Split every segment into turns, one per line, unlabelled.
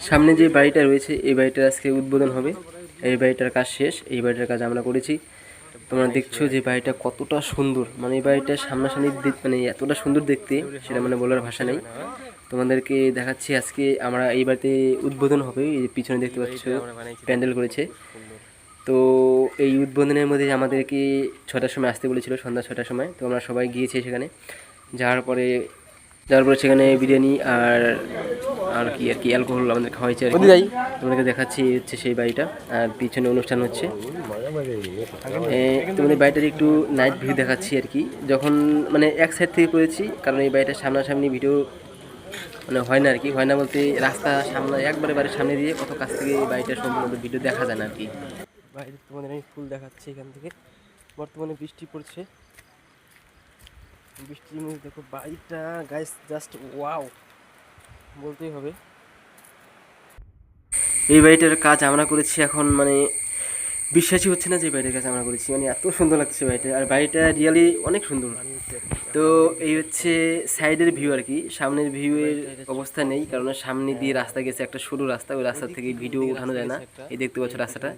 সামনে যে বাড়িটা রয়েছে এই বাড়িটার আজকে উদ্বোধন হবে। এই বাড়িটার কাজ শেষ, এই বাড়িটার কাজ আমরা করেছি। তোমরা দেখছো যে বাড়িটা কতটা সুন্দর, মানে এই বাড়িটা সামনাসামনি মানে এতটা সুন্দর দেখতে, সেটা মানে বলার ভাষা নেই। তোমাদেরকে দেখাচ্ছি আজকে আমরা এই বাড়িতে উদ্বোধন হবে। এই পিছনে দেখতে পাচ্ছ প্যান্ডেল করেছে। তো এই উদ্বোধনের মধ্যে আমাদেরকে 6টার সময় আসতে বলেছিল, সন্ধ্যা 6টার সময়। তো আমরা সবাই গিয়েছি সেখানে। যাওয়ার পরে সেখানে বিরিয়ানি আর আর কি অ্যালকোহল আমাদের খাওয়াইছে আর কি। তোমাদেরকে দেখাচ্ছি হচ্ছে সেই বাড়িটা, আর পিছনে অনুষ্ঠান হচ্ছে। তোমাদের বাড়িটার একটু নাইট ভিউ দেখাচ্ছি আর কি। যখন মানে এক সাইড থেকে করেছি, কারণ এই বাড়িটার সামনাসামনি ভিডিও মানে হয় না আর কি। হয় না বলতে রাস্তা সামনে একবারে বাড়ির সামনে দিয়ে কত কাছ থেকে বাড়িটার সম্পূর্ণ ভিডিও দেখা যায় না আর কি। বাইরে তোমাদের আমি ফুল দেখাচ্ছি এখান থেকে। বর্তমানে বৃষ্টি পড়ছে, বৃষ্টির মধ্যে দেখো বাড়িটা গাইস জাস্ট ওয়াও বলতেই হবে। এই বাড়িটার কাজ আমরা করেছি, এখন মানে বিশ্বাসই হচ্ছে না যে বাড়িটার কাজ আমরা করেছি, মানে এত সুন্দর লাগছে বাড়িটা। আর বাড়িটা রিয়ালি অনেক সুন্দর। তো এই হচ্ছে সাইডের ভিউ আর কি, সামনের ভিউয়ের অবস্থা নেই, কারণ সামনে দিয়ে রাস্তা গেছে, একটা সরু রাস্তা, ওই রাস্তা থেকে ভিডিও উঠানো যায় না। এই দেখতে পাচ্ছ রাস্তাটা,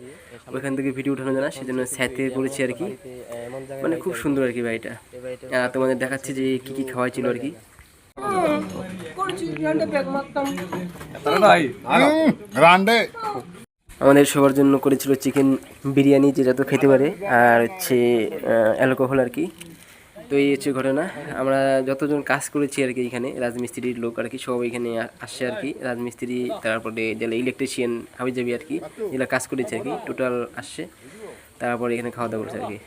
ওইখান থেকে ভিডিও উঠানো যায় না, সেজন্য সাইড থেকে করেছি আর কি। মানে খুব সুন্দর আর কি বাড়িটা। তোমাদের দেখাচ্ছি যে কি কি খাওয়াই ছিল আর কি। আমাদের সবার জন্য করেছিল চিকেন বিরিয়ানি, যে যত খেতে পারে, আর হচ্ছে অ্যালকোহল আর কি। তো এই হচ্ছে ঘটনা। আমরা যতজন কাজ করেছি আর কি, এখানে রাজমিস্ত্রির লোক আর কি সব এখানে আসছে আর কি। রাজমিস্ত্রি, তারপরে যারা ইলেকট্রিশিয়ান হাবিজাবি আর কি, যেগুলো কাজ করেছে আর কি, টোটাল আসছে। তারপরে এখানে খাওয়া দাওয়া করছে আর কি।